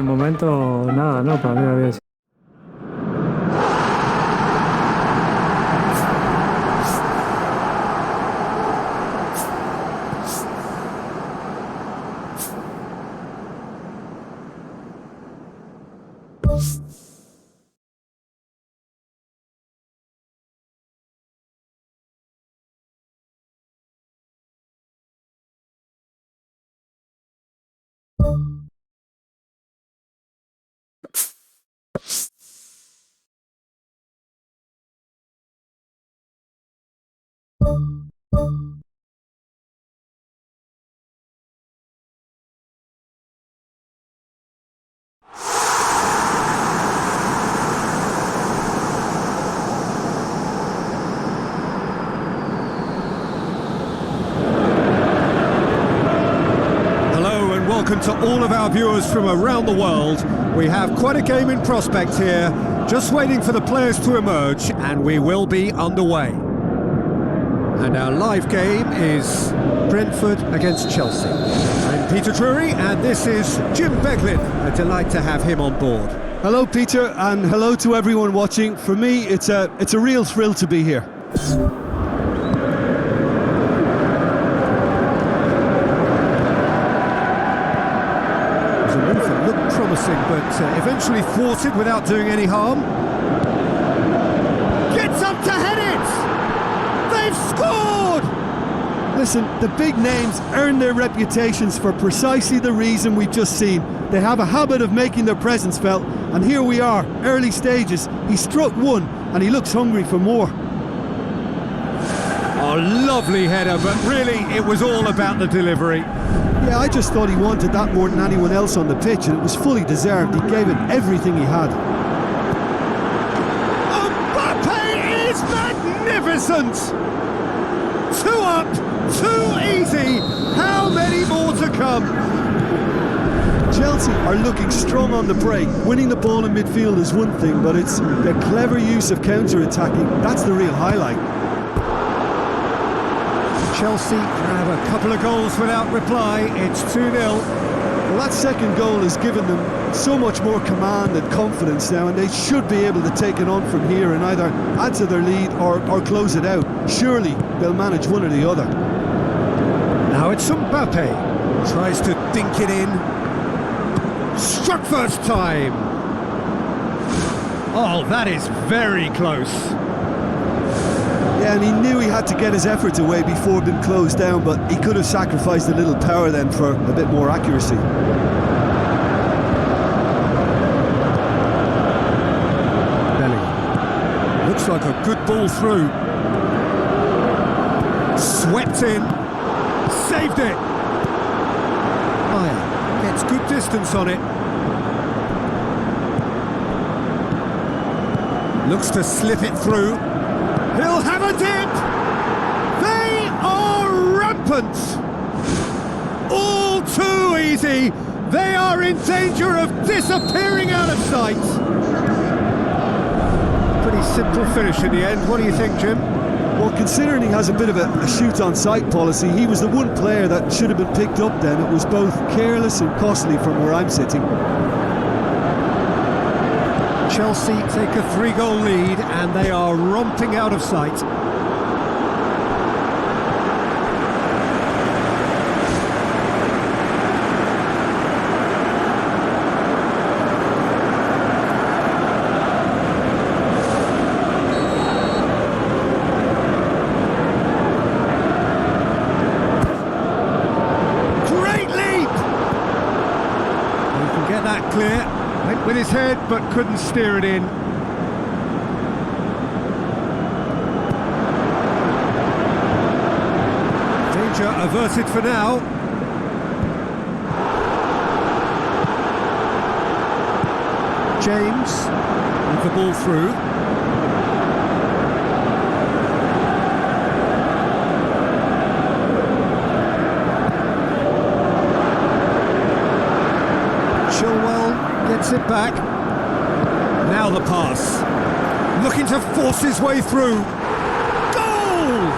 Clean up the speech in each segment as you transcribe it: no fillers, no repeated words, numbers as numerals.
momento, nada, no, para mí había sido. Welcome to all of our viewers from around the world. We have quite a game in prospect here, just waiting for the players to emerge, and we will be underway. And our live game is Brentford against Chelsea. I'm Peter Drury, and this is Jim Beglin. A delight to have him on board. Hello, Peter, and hello to everyone watching. For me, it's a real thrill to be here. Promising, but eventually thwarted without doing any harm. Gets up to head it! They've scored! Listen, the big names earn their reputations for precisely the reason we've just seen. They have a habit of making their presence felt, and here we are, early stages. He struck one, and he looks hungry for more. Oh, lovely header, but really it was all about the delivery. Yeah, I just thought he wanted that more than anyone else on the pitch, and it was fully deserved. He gave it everything he had. Mbappe is magnificent! 2 up, 2 easy. How many more to come? Chelsea are looking strong on the break. Winning the ball in midfield is one thing, but it's their clever use of counter-attacking. That's the real highlight. Chelsea have a couple of goals without reply. It's 2-0. Well, that second goal has given them so much more command and confidence now, and they should be able to take it on from here and either add to their lead or close it out. Surely they'll manage one or the other. Now it's Mbappe. Tries to dink it in. Struck first time. Oh, that is very close. Yeah, and he knew he had to get his efforts away before being closed down, but he could have sacrificed a little power then for a bit more accuracy. Bellingham. Looks like a good ball through. Swept in. Saved it. Maya gets good distance on it. Looks to slip it through. He'll have a dip! They are rampant! All too easy! They are in danger of disappearing out of sight! Pretty simple finish in the end. What do you think, Jim? Well, considering he has a bit of a shoot-on-sight policy, he was the one player that should have been picked up then. It was both careless and costly from where I'm sitting. Chelsea take a 3-goal lead and they are romping out of sight. Great leap! He can get that clear. Went with his head but couldn't steer it in. Danger averted for now. James with the ball through. Gets it back. Now the pass. Looking to force his way through. Goal!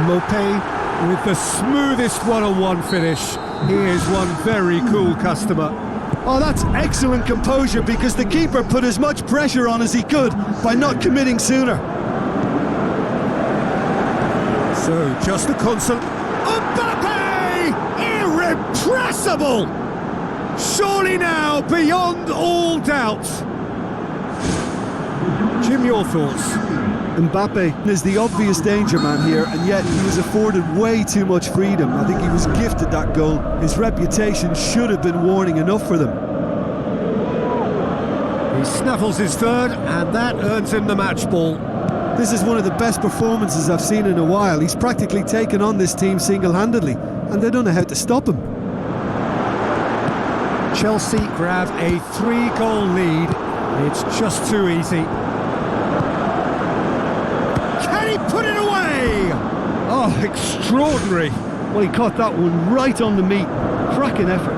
Mopé with the smoothest one-on-one finish. He is one very cool customer. Oh, that's excellent composure because the keeper put as much pressure on as he could by not committing sooner. So, just a constant... Mbappe! Irrepressible! Surely now, beyond all doubt. Jim, your thoughts? Mbappe is the obvious danger man here, and yet he was afforded way too much freedom. I think he was gifted that goal. His reputation should have been warning enough for them. He snaffles his third, and that earns him the match ball. This is one of the best performances I've seen in a while. He's practically taken on this team single-handedly, and they don't know how to stop him. Chelsea grab a 3-goal lead. It's just too easy. Can he put it away? Oh, extraordinary. Well, he caught that one right on the meat. Cracking effort.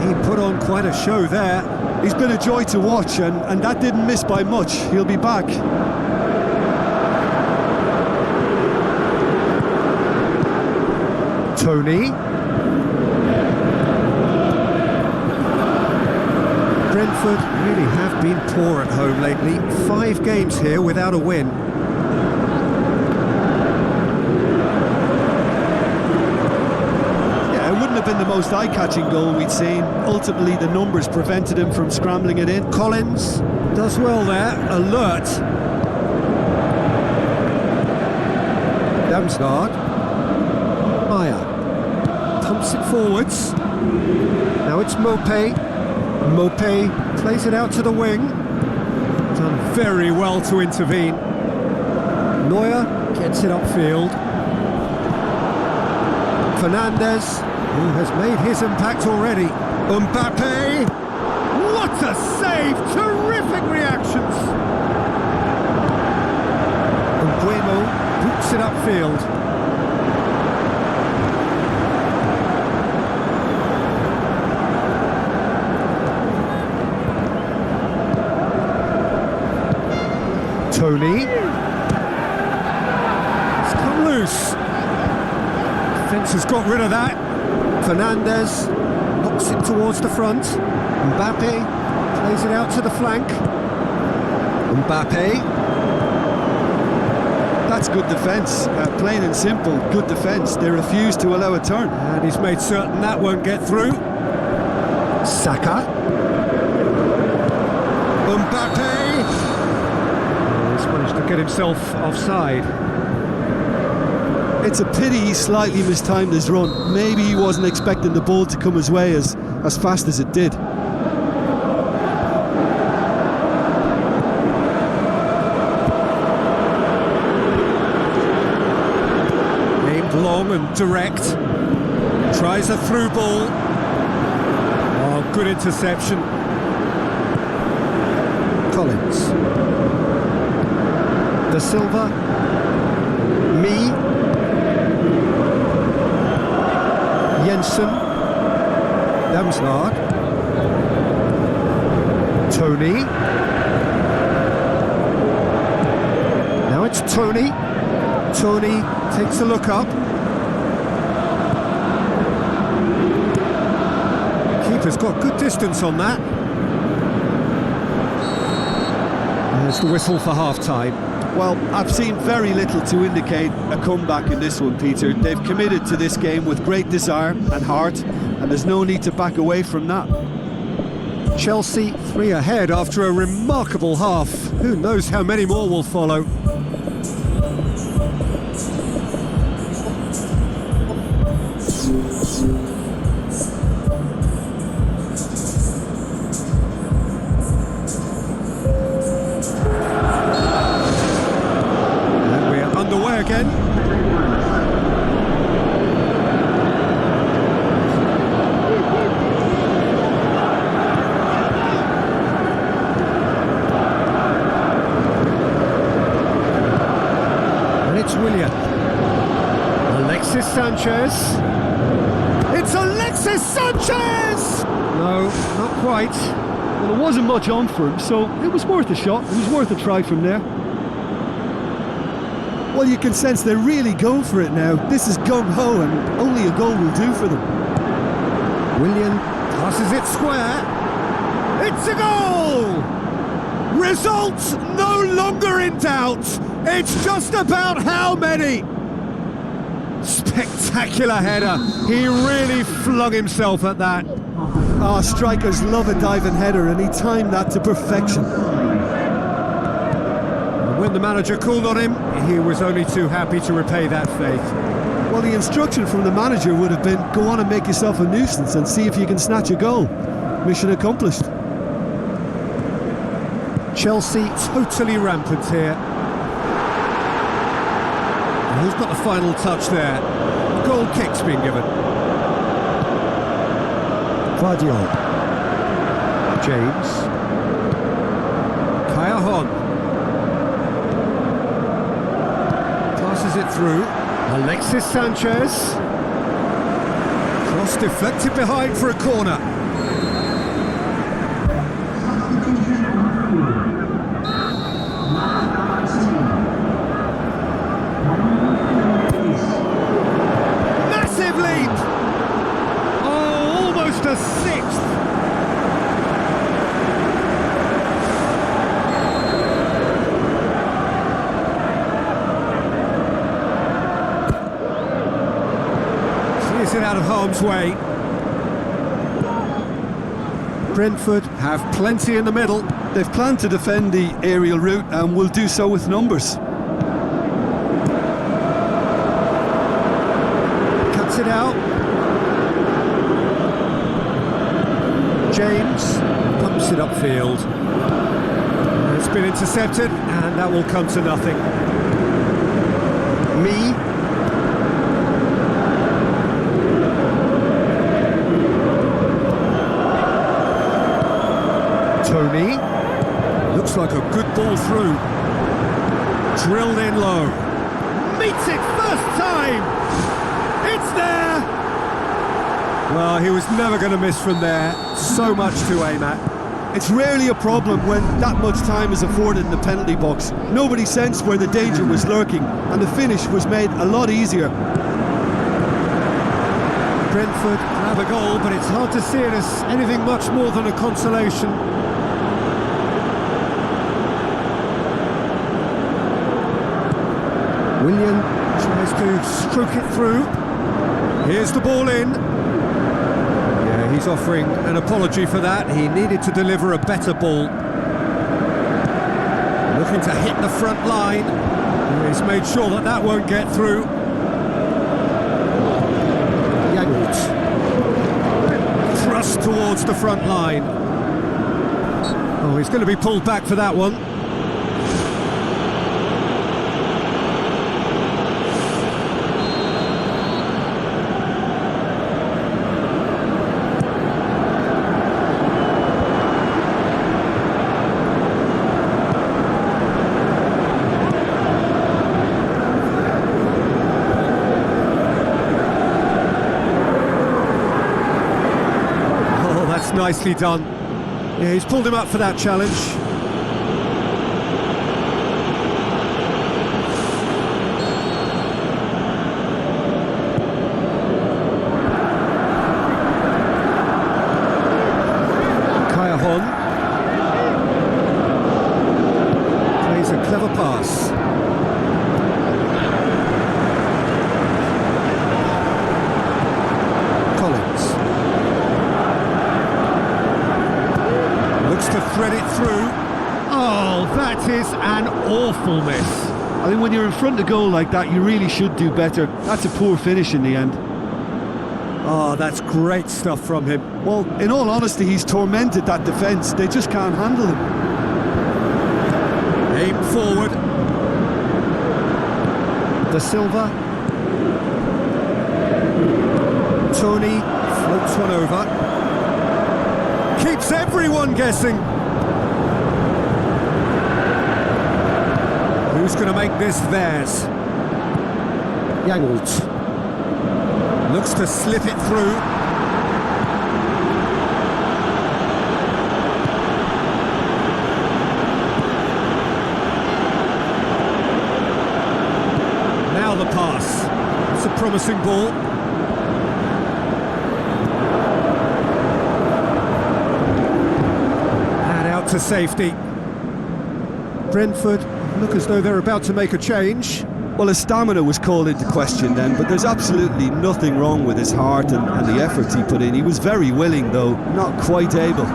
He put on quite a show there. He's been a joy to watch, and that didn't miss by much. He'll be back. Tony. Brentford really have been poor at home lately. 5 games here without a win. Yeah, it wouldn't have been the most eye-catching goal we'd seen. Ultimately, the numbers prevented him from scrambling it in. Collins does well there. Alert. Damsgaard. Meyer pumps it forwards. Now it's Mopé. Mopé plays it out to the wing. Done very well to intervene. Neuer gets it upfield. Fernandes, who has made his impact already. Mbappe! What a save! Terrific reactions! Nguemo boots it upfield. Tony. It's come loose. Defence has got rid of that. Fernandes knocks it towards the front. Mbappe plays it out to the flank. Mbappe. That's good defence. Plain and simple, good defence. They refuse to allow a turn. And he's made certain that won't get through. Saka. Mbappe. He's managed to get himself offside. It's a pity he slightly mistimed his run. Maybe he wasn't expecting the ball to come his way as fast as it did. Aimed long and direct. Tries a through ball. Oh, good interception. Collins. De Silva. Me. Jensen. Damsgaard. Tony. Now it's Tony. Tony takes a look up. Keeper's got good distance on that. There's the whistle for half-time. Well, I've seen very little to indicate a comeback in this one, Peter. They've committed to this game with great desire and heart, and there's no need to back away from that. Chelsea 3 ahead after a remarkable half. Who knows how many more will follow. Again. And it's Willian. Alexis Sanchez. It's Alexis Sanchez! No, not quite. Well, there wasn't much on for him, so it was worth a shot. It was worth a try from there. Well, you can sense they're really going for it now. This is gung-ho, and only a goal will do for them. Willian Passes it square. It's a goal! Results no longer in doubt. It's just about how many. Spectacular header. He really flung himself at that. Ah, strikers love a diving header, and he timed that to perfection. When the manager called on him, he was only too happy to repay that faith. Well, the instruction from the manager would have been, go on and make yourself a nuisance and see if you can snatch a goal. Mission accomplished. Chelsea totally rampant here. And who's got the final touch there? Goal kick's been given. Guardiol. James. Kayahon. Passes it through. Alexis Sanchez. Cross deflected behind for a corner. Massive leap! Oh, almost a sixth! Clears it out of harm's way. Brentford have plenty in the middle. They've planned to defend the aerial route and will do so with numbers. Cuts it out. James pumps it upfield. It's been intercepted, and that will come to nothing. Me. Tony. Looks like a good ball through. Drilled in low. Meets it first time! It's there! Well, he was never going to miss from there. So much to aim at. It's rarely a problem when that much time is afforded in the penalty box. Nobody sensed where the danger was lurking, and the finish was made a lot easier. Brentford grab a goal, but it's hard to see it as anything much more than a consolation. Willian tries to stroke it through. Here's the ball in. Yeah, he's offering an apology for that. He needed to deliver a better ball. Looking to hit the front line. He's made sure that that won't get through. Yangolt. Thrust towards the front line. Oh, he's going to be pulled back for that one. Nicely done. Yeah, he's pulled him up for that challenge. Kayahon plays a clever pass. To thread it through. Oh, that is an awful miss. I think when you're in front of goal like that, you really should do better. That's a poor finish in the end. Oh, that's great stuff from him. Well, in all honesty, he's tormented that defence. They just can't handle him. Aim forward. Da Silva. Tony floats one over. Keeps everyone guessing. Who's going to make this theirs? Yangolt. Looks to slip it through. Now the pass. It's a promising ball. to safety. Brentford look as though they're about to make a change. Well, his stamina was called into question then, but there's absolutely nothing wrong with his heart and the efforts he put in. He was very willing, though not quite able.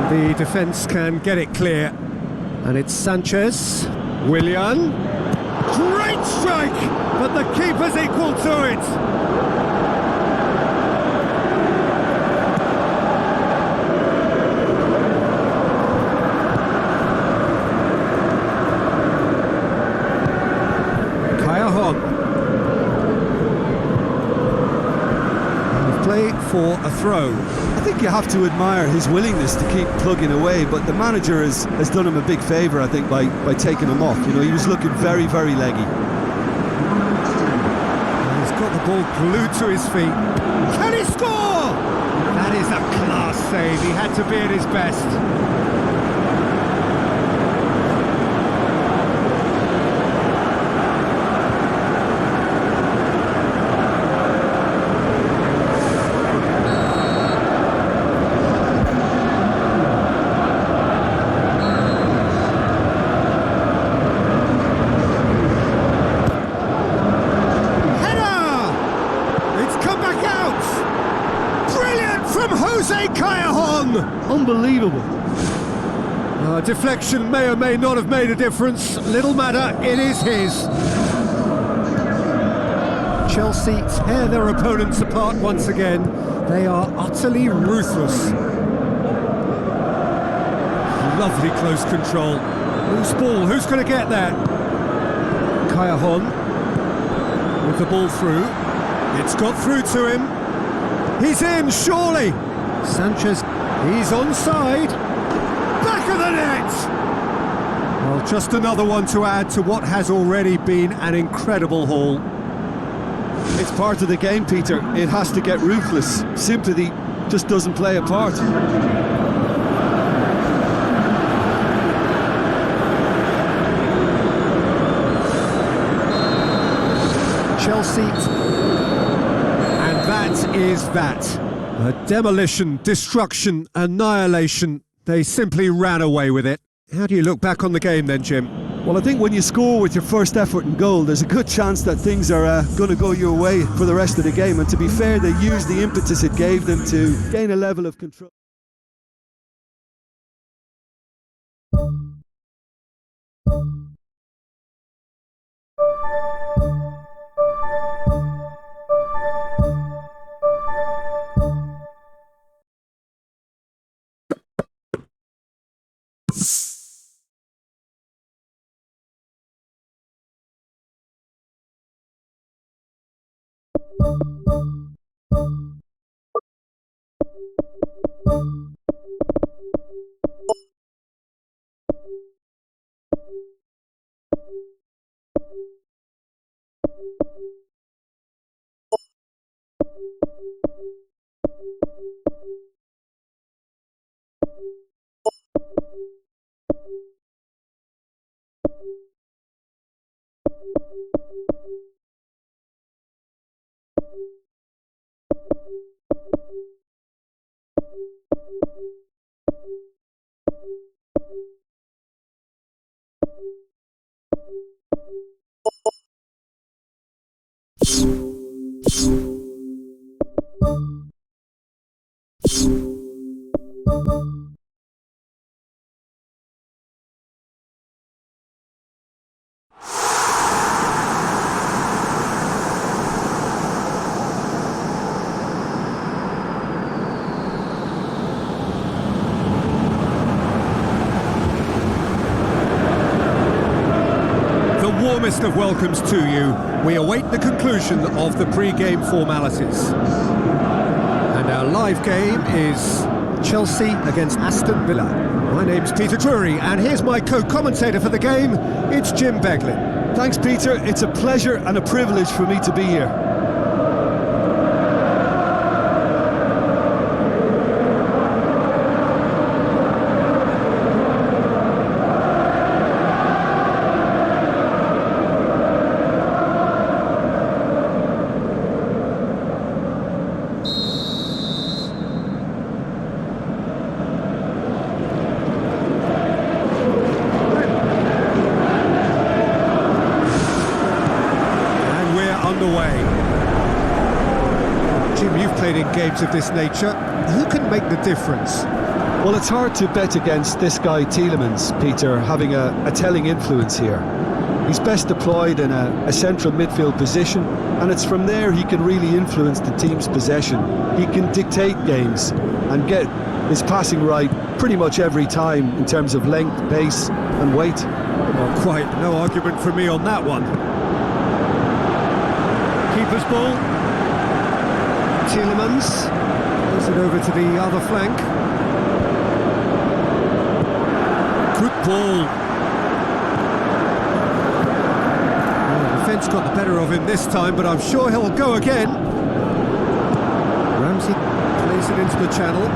The defence can get it clear. And it's Sanchez. Willian. Great strike! But the keeper's equal to it. Kayahon. Play for a throw. I think you have to admire his willingness to keep plugging away, but the manager has done him a big favour, I think, by taking him off. You know, he was looking very, very leggy. He's got the ball glued to his feet. Can he score? That is a class save. He had to be at his best. Unbelievable. Deflection may or may not have made a difference. Little matter, it is his. Chelsea tear their opponents apart once again. They are utterly ruthless. Lovely close control. Loose ball, who's going to get that? Kayahon with the ball through. It's got through to him. He's in, surely. Sanchez. He's onside. Back of the net! Well, just another one to add to what has already been an incredible haul. It's part of the game, Peter. It has to get ruthless. Sympathy just doesn't play a part. Chelsea. And that is that. A demolition, destruction, annihilation. They simply ran away with it. How do you look back on the game then, Jim? Well, I think when you score with your first effort and goal, there's a good chance that things are going to go your way for the rest of the game. And to be fair, they used the impetus it gave them to gain a level of control. Warmest of welcomes to you. We await the conclusion of the pre-game formalities. And our live game is Chelsea against Aston Villa. My name's Peter Drury, and here's my co-commentator for the game. It's Jim Beglin. Thanks, Peter. It's a pleasure and a privilege for me to be here. games of this nature. Who can make the difference? Well, it's hard to bet against this guy Tielemans, Peter, having a telling influence here. He's best deployed in a central midfield position, and it's from there he can really influence the team's possession. He can dictate games and get his passing right pretty much every time in terms of length, pace and weight. Not quite, no argument from me on that one. Keeper's ball. Tielemans throws it over to the other flank. Good ball. Well, the defence got the better of him this time, but I'm sure he'll go again. Ramsey plays it into the channel.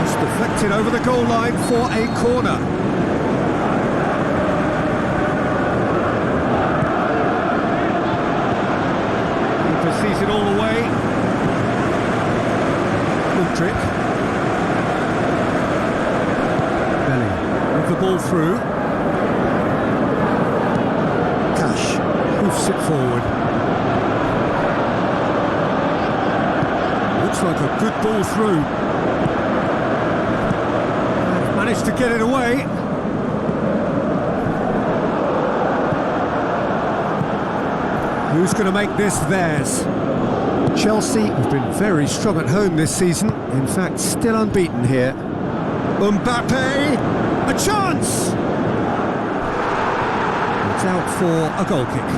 It's deflected over the goal line for a corner. Keeper sees it all the way. Good trick. The ball through. Cash hoofs it forward. Looks like a good ball through. Managed to get it away. Who's going to make this theirs? Chelsea have been very strong at home this season. In fact, still unbeaten here. Mbappe! A chance! It's out for a goal kick.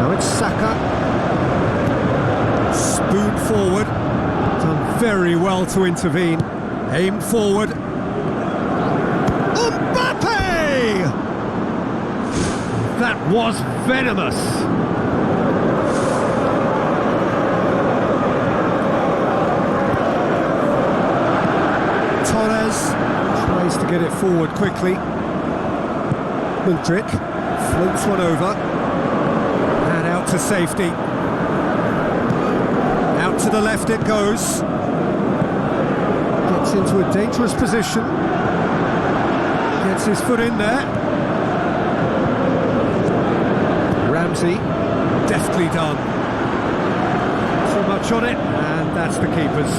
Now it's Saka. Spoon forward. Done very well to intervene. Aimed forward. That was venomous. Torres tries to get it forward quickly. Mudryk floats one over and out to safety. Out to the left it goes. Gets into a dangerous position. Gets his foot in there. Ramsey, deftly done. Too much on it, and that's the keeper's.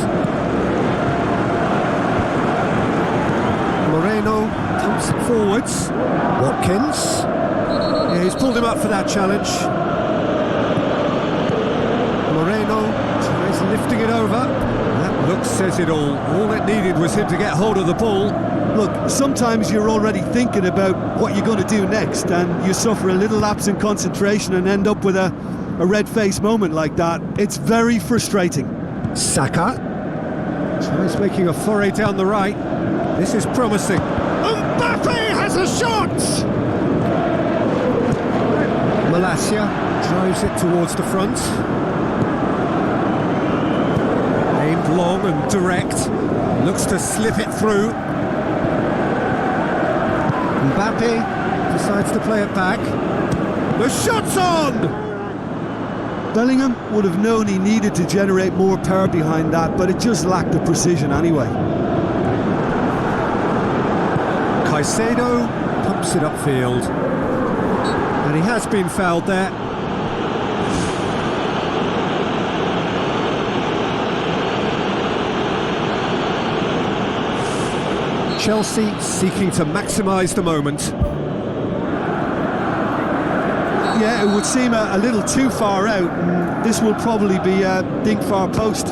Moreno pumps it forwards. Watkins. Yeah, he's pulled him up for that challenge. Moreno tries lifting it over. That look says it all. All it needed was him to get hold of the ball. Look, sometimes you're already thinking about what you're going to do next, and you suffer a little lapse in concentration and end up with a red-faced moment like that. It's very frustrating. Saka tries making a foray down the right. This is promising. Mbappe has a shot! Malacia drives it towards the front. Aimed long and direct. Looks to slip it through. Mbappe decides to play it back. The shot's on! Bellingham would have known he needed to generate more power behind that, but it just lacked the precision anyway. Caicedo pumps it upfield. And he has been fouled there. Chelsea seeking to maximise the moment. Yeah, it would seem a little too far out, and this will probably be a dink far post.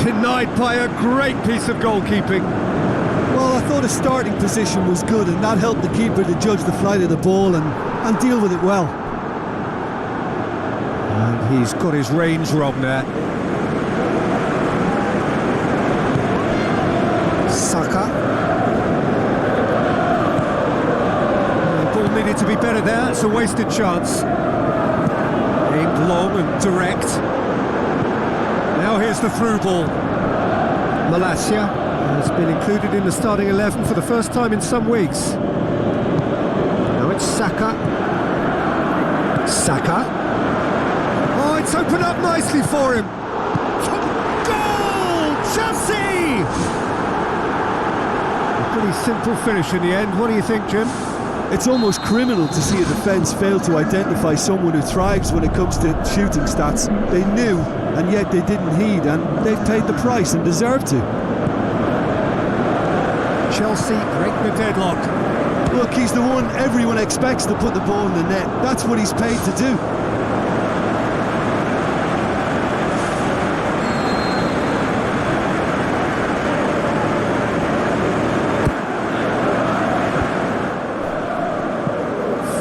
Denied by a great piece of goalkeeping. Well, I thought his starting position was good, and that helped the keeper to judge the flight of the ball and deal with it well. And he's got his range wrong there. Saka. The ball needed to be better there, it's a wasted chance. Aimed long and direct. Now here's the through ball. Malacia has been included in the starting 11 for the first time in some weeks. Now it's Saka. Saka. Oh, it's opened up nicely for him. Goal! Chelsea! A pretty simple finish in the end. What do you think, Jim? It's almost criminal to see a defence fail to identify someone who thrives when it comes to shooting stats. They knew, and yet they didn't heed, and they've paid the price and deserve to. Chelsea break the deadlock. Look, he's the one everyone expects to put the ball in the net. That's what he's paid to do.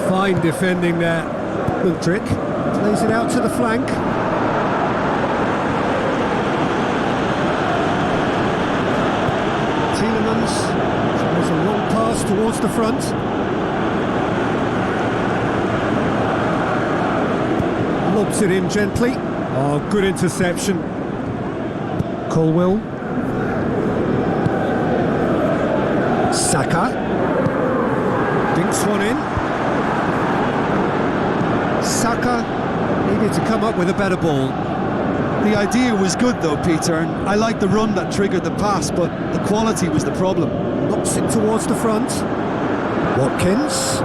Fine defending there. Good trick. Plays it out to the flank. Tielemans tries a long pass towards the front. Lobs it in gently. Oh, good interception. Colwell. Saka. Dinks one in. Saka needed to come up with a better ball. The idea was good though, Peter, and I like the run that triggered the pass, but the quality was the problem. Knocks it towards the front. Watkins.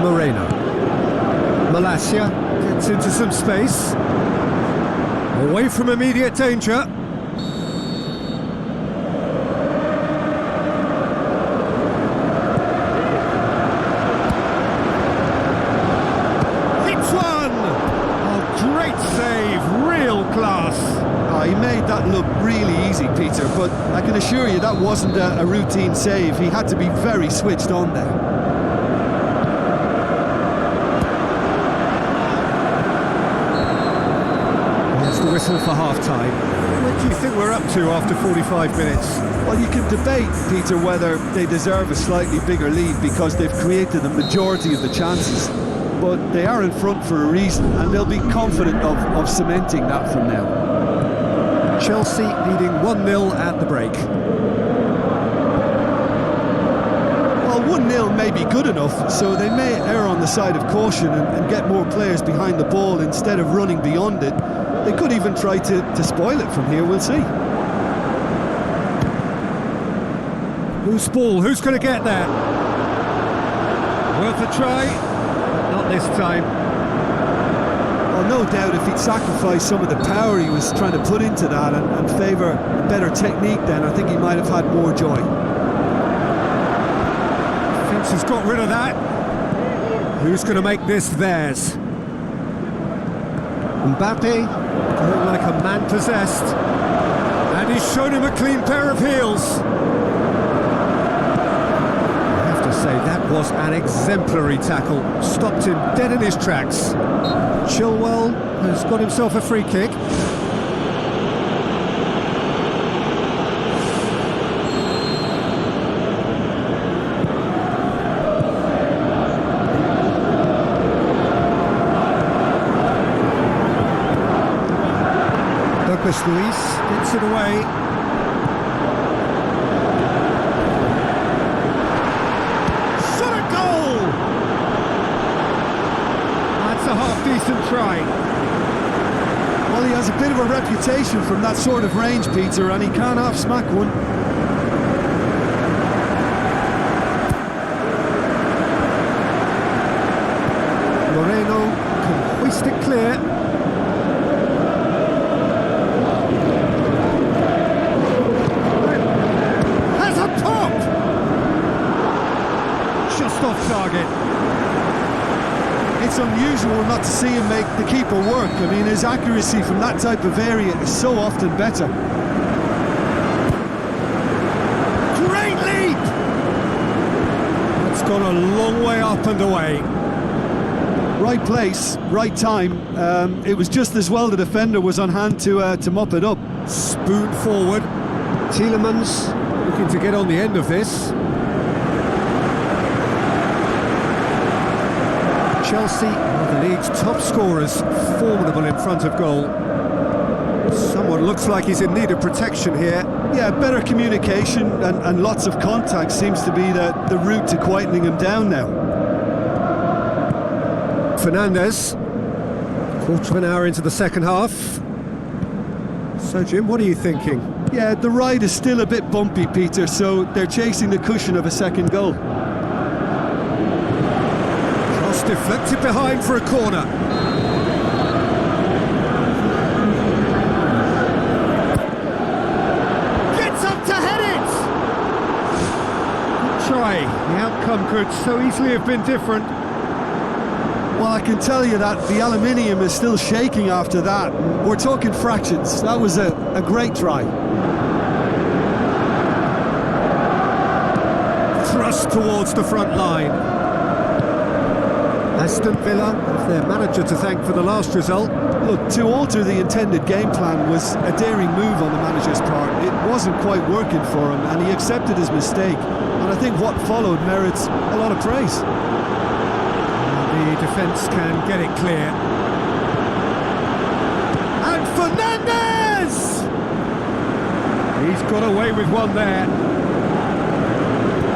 Moreno. Malacia gets into some space. Away from immediate danger. He made that look really easy, Peter, but I can assure you that wasn't a routine save. He had to be very switched on there. Here's the whistle for half-time. What do you think we're up to after 45 minutes? Well, you can debate, Peter, whether they deserve a slightly bigger lead because they've created the majority of the chances. But they are in front for a reason, and they'll be confident of cementing that from now. Chelsea leading 1-0 at the break. Well, 1-0 may be good enough, so they may err on the side of caution and get more players behind the ball instead of running beyond it. They could even try to spoil it from here, we'll see. Whose ball? Who's going to get there? Worth a try? Not this time. Well, no doubt if he'd sacrificed some of the power he was trying to put into that and favour better technique, then I think he might have had more joy. Defence has got rid of that. Who's going to make this theirs? Mbappe, going like a man possessed. And he's shown him a clean pair of heels. Say that was an exemplary tackle, stopped him dead in his tracks. Chilwell has got himself a free kick. Douglas Luiz gets it away. Decent try. Well, he has a bit of a reputation from that sort of range, Peter, and he can't half-smack one. Moreno can hoist it clear. Has a pop! Just off target. It's unusual not to see him make the keeper work. I mean, his accuracy from that type of area is so often better. Great leap! It's gone a long way up and away. Right place, right time. It was just as well the defender was on hand to mop it up. Spoon forward. Tielemans looking to get on the end of this. Chelsea are the league's top scorers, formidable in front of goal. Someone looks like he's in need of protection here. Yeah, better communication and lots of contact seems to be the route to quietening him down now. Fernandez. Quarter of an hour into the second half. So, Jim, what are you thinking? Yeah, the ride is still a bit bumpy, Peter, so they're chasing the cushion of a second goal. Cross deflected behind for a corner. Gets up to head it! Good try. The outcome could so easily have been different. Well, I can tell you that the aluminium is still shaking after that. We're talking fractions. That was a great try. Thrust towards the front line. Aston Villa have their manager to thank for the last result. Look, to alter the intended game plan was a daring move on the manager's part. It wasn't quite working for him, and he accepted his mistake. And I think what followed merits a lot of praise. The defence can get it clear. And Fernandez! He's got away with one there.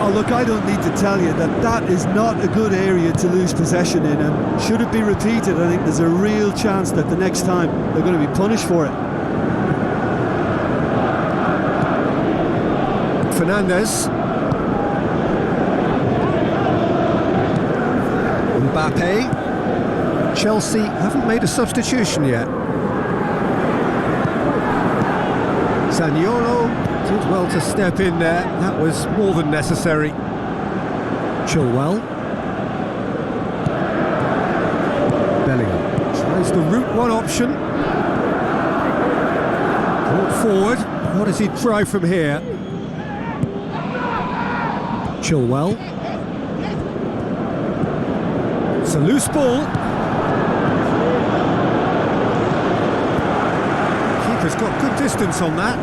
Oh, look, I don't need to tell you that that is not a good area to lose possession in, and should it be repeated, I think there's a real chance that the next time they're going to be punished for it. Fernandez. Mbappe. Chelsea haven't made a substitution yet. Zaniolo did well to step in there. That was more than necessary. Chilwell. Bellingham tries the route one option. Brought forward. What does he try from here? Chilwell. It's a loose ball. Keeper's got good distance on that.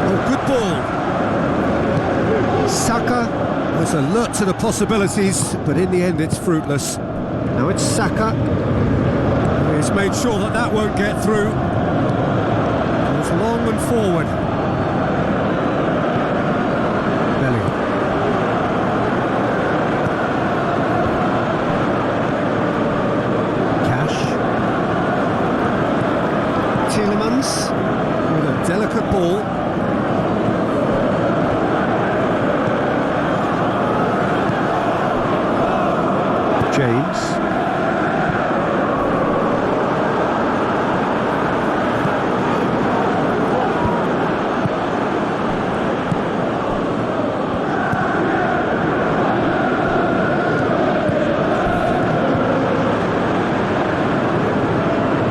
Oh, good ball. Saka was alert to the possibilities, but in the end it's fruitless. Now it's Saka. He's made sure that that won't get through. Goes long and forward. Bellingham. With a delicate ball. James.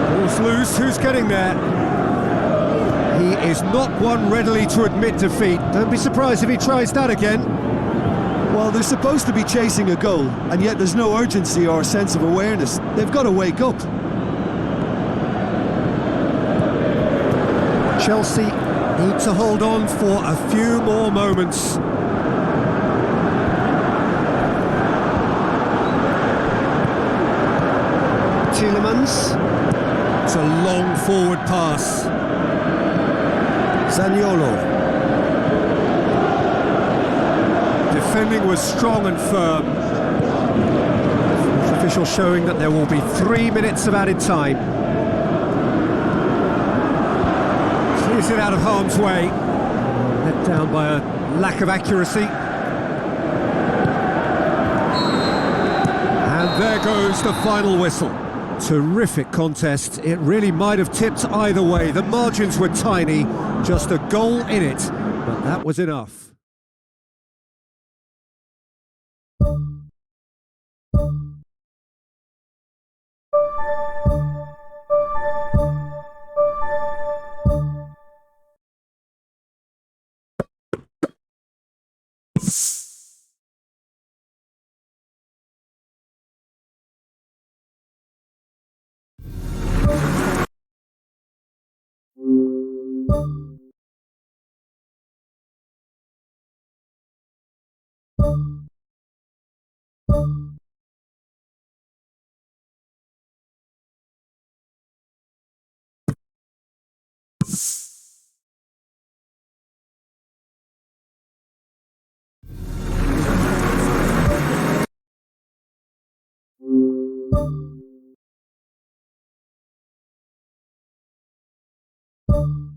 Ball's loose, who's getting there? He is not one readily to admit defeat. Don't be surprised if he tries that again. Well, they're supposed to be chasing a goal, and yet there's no urgency or sense of awareness. They've got to wake up. Chelsea need to hold on for a few more moments. Tielemans. It's a long forward pass. Zaniolo. Defending was strong and firm. Official showing that there will be 3 minutes of added time. Clears it out of harm's way. Let down by a lack of accuracy. And there goes the final whistle. Terrific contest. It really might have tipped either way. The margins were tiny, just a goal in it, but that was enough. you